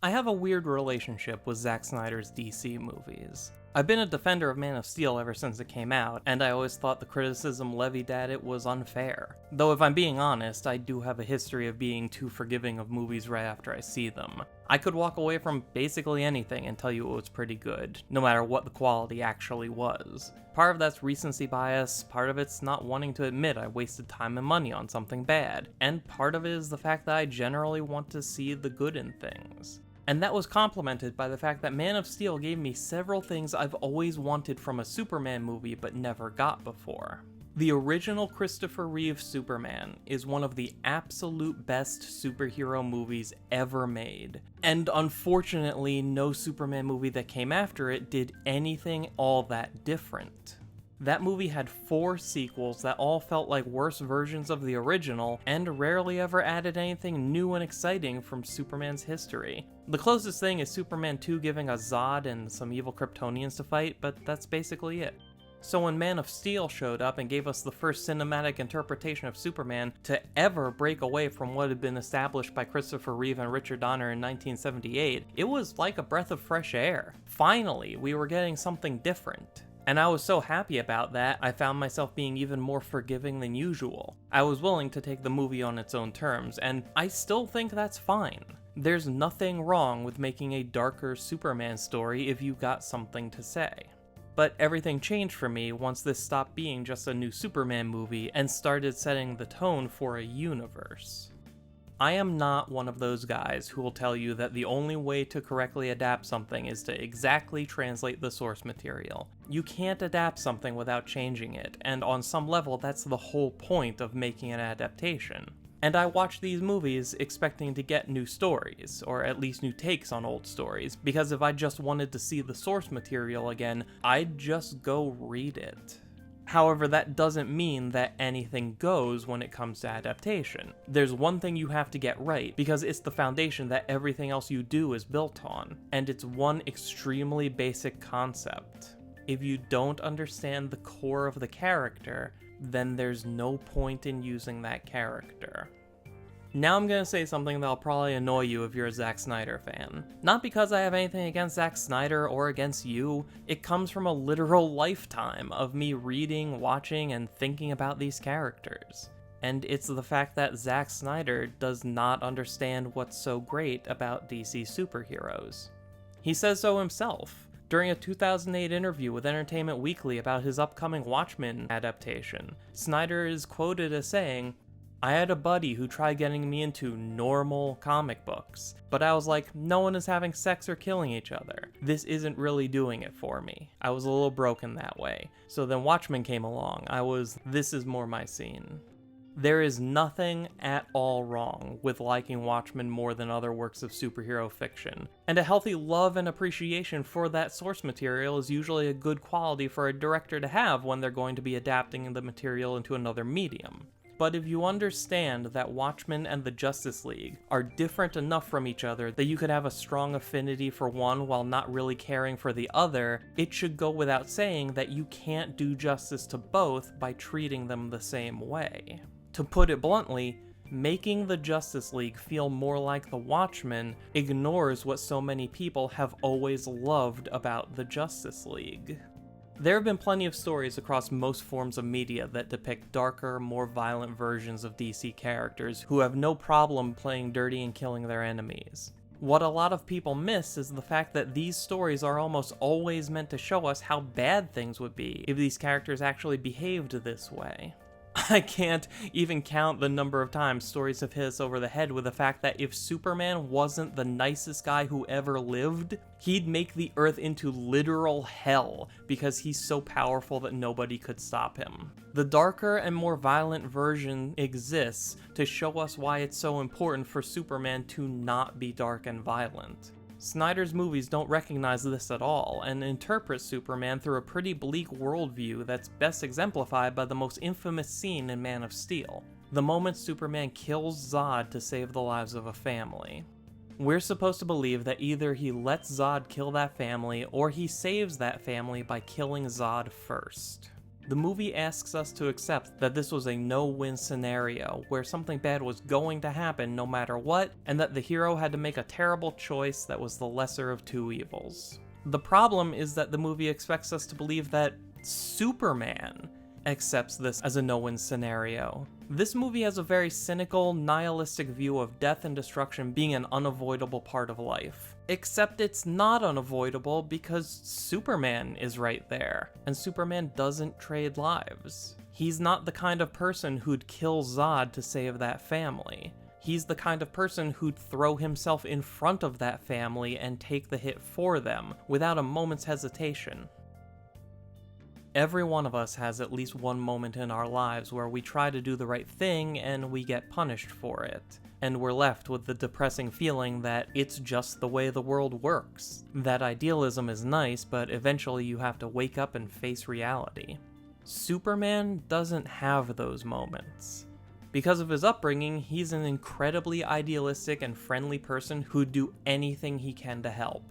I have a weird relationship with Zack Snyder's DC movies. I've been a defender of Man of Steel ever since it came out, and I always thought the criticism levied at it was unfair. Though if I'm being honest, I do have a history of being too forgiving of movies right after I see them. I could walk away from basically anything and tell you it was pretty good, no matter what the quality actually was. Part of that's recency bias, part of it's not wanting to admit I wasted time and money on something bad, and part of it is the fact that I generally want to see the good in things. And that was complemented by the fact that Man of Steel gave me several things I've always wanted from a Superman movie but never got before. The original Christopher Reeve Superman is one of the absolute best superhero movies ever made. And unfortunately, no Superman movie that came after it did anything all that different. That movie had 4 sequels that all felt like worse versions of the original, and rarely ever added anything new and exciting from Superman's history. The closest thing is Superman 2 giving us Zod and some evil Kryptonians to fight, but that's basically it. So when Man of Steel showed up and gave us the first cinematic interpretation of Superman to ever break away from what had been established by Christopher Reeve and Richard Donner in 1978, it was like a breath of fresh air. Finally, we were getting something different. And I was so happy about that, I found myself being even more forgiving than usual. I was willing to take the movie on its own terms, and I still think that's fine. There's nothing wrong with making a darker Superman story if you got something to say. But everything changed for me once this stopped being just a new Superman movie and started setting the tone for a universe. I am not one of those guys who will tell you that the only way to correctly adapt something is to exactly translate the source material. You can't adapt something without changing it, and on some level that's the whole point of making an adaptation. And I watch these movies expecting to get new stories, or at least new takes on old stories, because if I just wanted to see the source material again, I'd just go read it. However, that doesn't mean that anything goes when it comes to adaptation. There's one thing you have to get right, because it's the foundation that everything else you do is built on, and it's one extremely basic concept. If you don't understand the core of the character, then there's no point in using that character. Now I'm gonna say something that'll probably annoy you if you're a Zack Snyder fan. Not because I have anything against Zack Snyder or against you, it comes from a literal lifetime of me reading, watching, and thinking about these characters. And it's the fact that Zack Snyder does not understand what's so great about DC superheroes. He says so himself. During a 2008 interview with Entertainment Weekly about his upcoming Watchmen adaptation, Snyder is quoted as saying, "I had a buddy who tried getting me into normal comic books, but I was like, no one is having sex or killing each other. This isn't really doing it for me. I was a little broken that way. So then Watchmen came along. This is more my scene." There is nothing at all wrong with liking Watchmen more than other works of superhero fiction, and a healthy love and appreciation for that source material is usually a good quality for a director to have when they're going to be adapting the material into another medium. But if you understand that Watchmen and the Justice League are different enough from each other that you could have a strong affinity for one while not really caring for the other, it should go without saying that you can't do justice to both by treating them the same way. To put it bluntly, making the Justice League feel more like the Watchmen ignores what so many people have always loved about the Justice League. There have been plenty of stories across most forms of media that depict darker, more violent versions of DC characters who have no problem playing dirty and killing their enemies. What a lot of people miss is the fact that these stories are almost always meant to show us how bad things would be if these characters actually behaved this way. I can't even count the number of times stories have hit us over the head with the fact that if Superman wasn't the nicest guy who ever lived, he'd make the Earth into literal hell because he's so powerful that nobody could stop him. The darker and more violent version exists to show us why it's so important for Superman to not be dark and violent. Snyder's movies don't recognize this at all, and interpret Superman through a pretty bleak worldview that's best exemplified by the most infamous scene in Man of Steel, the moment Superman kills Zod to save the lives of a family. We're supposed to believe that either he lets Zod kill that family, or he saves that family by killing Zod first. The movie asks us to accept that this was a no-win scenario, where something bad was going to happen no matter what, and that the hero had to make a terrible choice that was the lesser of two evils. The problem is that the movie expects us to believe that Superman accepts this as a no-win scenario. This movie has a very cynical, nihilistic view of death and destruction being an unavoidable part of life. Except it's not unavoidable because Superman is right there, and Superman doesn't trade lives. He's not the kind of person who'd kill Zod to save that family. He's the kind of person who'd throw himself in front of that family and take the hit for them, without a moment's hesitation. Every one of us has at least one moment in our lives where we try to do the right thing and we get punished for it. And we're left with the depressing feeling that it's just the way the world works. That idealism is nice, but eventually you have to wake up and face reality. Superman doesn't have those moments. Because of his upbringing, he's an incredibly idealistic and friendly person who'd do anything he can to help.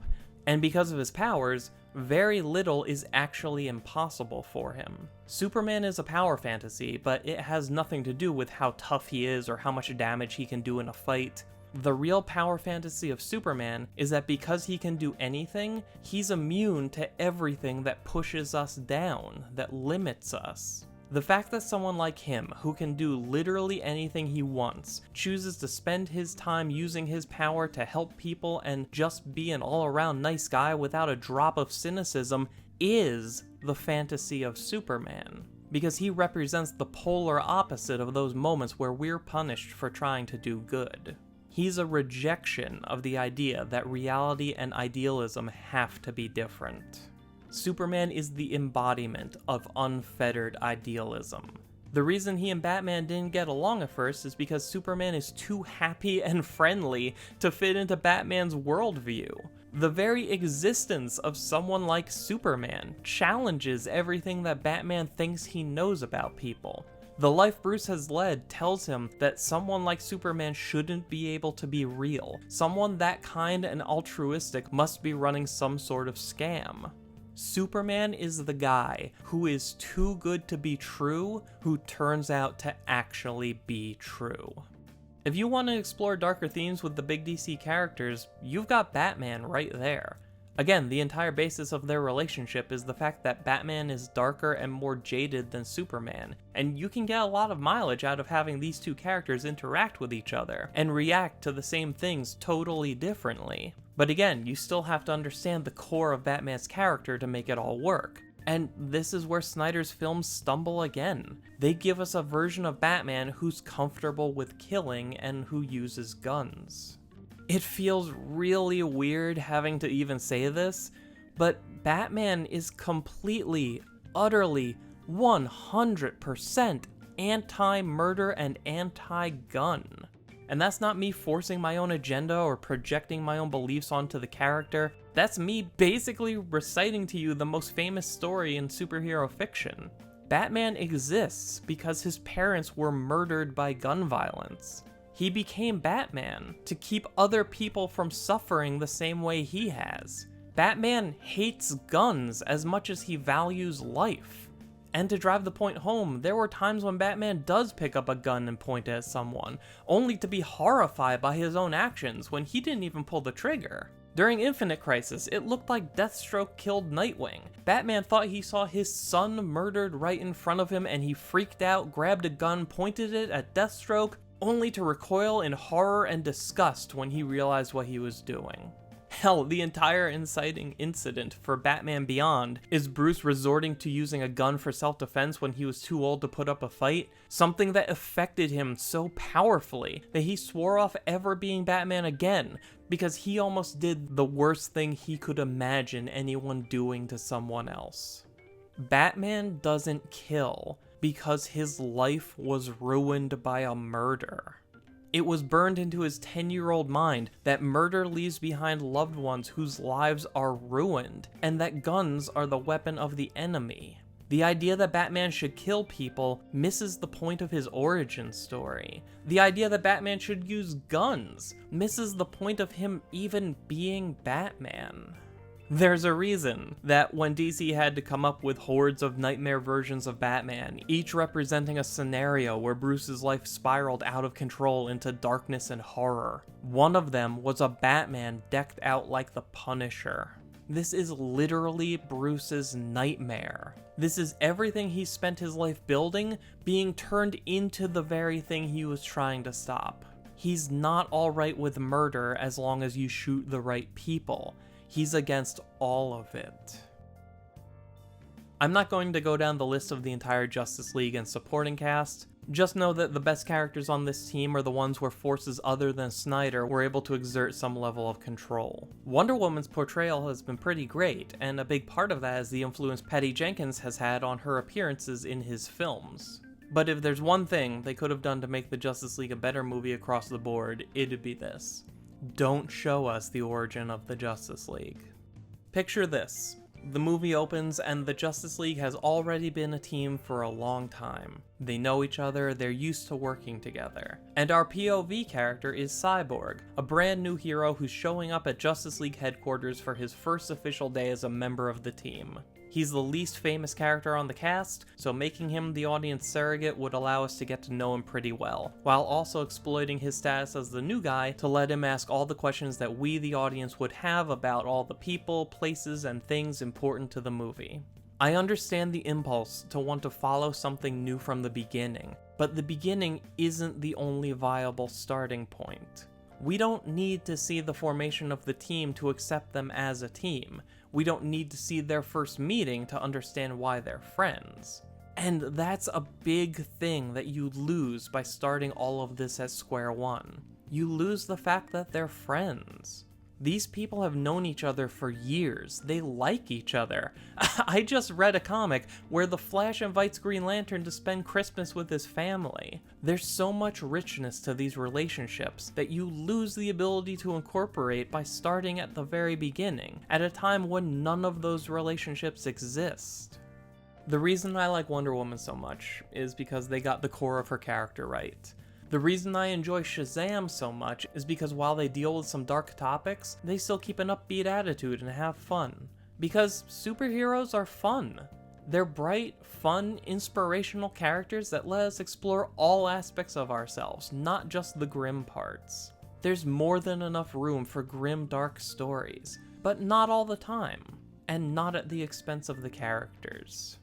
And because of his powers, very little is actually impossible for him. Superman is a power fantasy, but it has nothing to do with how tough he is or how much damage he can do in a fight. The real power fantasy of Superman is that because he can do anything, he's immune to everything that pushes us down, that limits us. The fact that someone like him, who can do literally anything he wants, chooses to spend his time using his power to help people and just be an all-around nice guy without a drop of cynicism is the fantasy of Superman. Because he represents the polar opposite of those moments where we're punished for trying to do good. He's a rejection of the idea that reality and idealism have to be different. Superman is the embodiment of unfettered idealism. The reason he and Batman didn't get along at first is because Superman is too happy and friendly to fit into Batman's worldview. The very existence of someone like Superman challenges everything that Batman thinks he knows about people. The life Bruce has led tells him that someone like Superman shouldn't be able to be real. Someone that kind and altruistic must be running some sort of scam. Superman is the guy who is too good to be true, who turns out to actually be true. If you want to explore darker themes with the big DC characters, you've got Batman right there. Again, the entire basis of their relationship is the fact that Batman is darker and more jaded than Superman, and you can get a lot of mileage out of having these two characters interact with each other, and react to the same things totally differently. But again, you still have to understand the core of Batman's character to make it all work. And this is where Snyder's films stumble again. They give us a version of Batman who's comfortable with killing and who uses guns. It feels really weird having to even say this, but Batman is completely, utterly, 100% anti-murder and anti-gun. And that's not me forcing my own agenda or projecting my own beliefs onto the character. That's me basically reciting to you the most famous story in superhero fiction. Batman exists because his parents were murdered by gun violence. He became Batman to keep other people from suffering the same way he has. Batman hates guns as much as he values life. And to drive the point home, there were times when Batman does pick up a gun and point it at someone, only to be horrified by his own actions when he didn't even pull the trigger. During Infinite Crisis, it looked like Deathstroke killed Nightwing. Batman thought he saw his son murdered right in front of him and he freaked out, grabbed a gun, pointed it at Deathstroke, only to recoil in horror and disgust when he realized what he was doing. Hell, the entire inciting incident for Batman Beyond is Bruce resorting to using a gun for self-defense when he was too old to put up a fight, something that affected him so powerfully that he swore off ever being Batman again, because he almost did the worst thing he could imagine anyone doing to someone else. Batman doesn't kill because his life was ruined by a murder. It was burned into his 10-year-old mind that murder leaves behind loved ones whose lives are ruined, and that guns are the weapon of the enemy. The idea that Batman should kill people misses the point of his origin story. The idea that Batman should use guns misses the point of him even being Batman. There's a reason that when DC had to come up with hordes of nightmare versions of Batman, each representing a scenario where Bruce's life spiraled out of control into darkness and horror. One of them was a Batman decked out like the Punisher. This is literally Bruce's nightmare. This is everything he spent his life building being turned into the very thing he was trying to stop. He's not alright with murder as long as you shoot the right people. He's against all of it. I'm not going to go down the list of the entire Justice League and supporting cast. Just know that the best characters on this team are the ones where forces other than Snyder were able to exert some level of control. Wonder Woman's portrayal has been pretty great, and a big part of that is the influence Patty Jenkins has had on her appearances in his films. But if there's one thing they could have done to make the Justice League a better movie across the board, it'd be this. Don't show us the origin of the Justice League. Picture this. The movie opens and the Justice League has already been a team for a long time. They know each other, they're used to working together. And our POV character is Cyborg, a brand new hero who's showing up at Justice League headquarters for his first official day as a member of the team. He's the least famous character on the cast, so making him the audience surrogate would allow us to get to know him pretty well, while also exploiting his status as the new guy to let him ask all the questions that we, the audience, would have about all the people, places, and things important to the movie. I understand the impulse to want to follow something new from the beginning, but the beginning isn't the only viable starting point. We don't need to see the formation of the team to accept them as a team. We don't need to see their first meeting to understand why they're friends. And that's a big thing that you lose by starting all of this at square one. You lose the fact that they're friends. These people have known each other for years. They like each other. I just read a comic where the Flash invites Green Lantern to spend Christmas with his family. There's so much richness to these relationships that you lose the ability to incorporate by starting at the very beginning, at a time when none of those relationships exist. The reason I like Wonder Woman so much is because they got the core of her character right. The reason I enjoy Shazam so much is because while they deal with some dark topics, they still keep an upbeat attitude and have fun. Because superheroes are fun. They're bright, fun, inspirational characters that let us explore all aspects of ourselves, not just the grim parts. There's more than enough room for grim, dark stories, but not all the time, and not at the expense of the characters.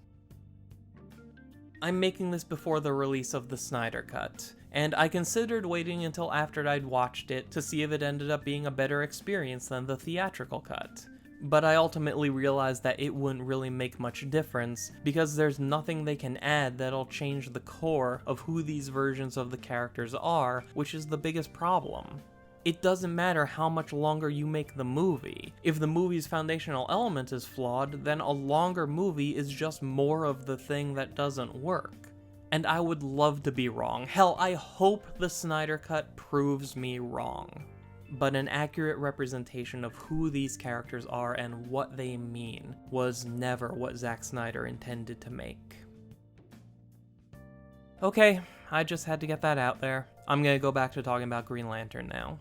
I'm making this before the release of the Snyder Cut, and I considered waiting until after I'd watched it to see if it ended up being a better experience than the theatrical cut. But I ultimately realized that it wouldn't really make much difference, because there's nothing they can add that'll change the core of who these versions of the characters are, which is the biggest problem. It doesn't matter how much longer you make the movie. If the movie's foundational element is flawed, then a longer movie is just more of the thing that doesn't work. And I would love to be wrong. Hell, I hope the Snyder Cut proves me wrong. But an accurate representation of who these characters are and what they mean was never what Zack Snyder intended to make. Okay, I just had to get that out there. I'm gonna go back to talking about Green Lantern now.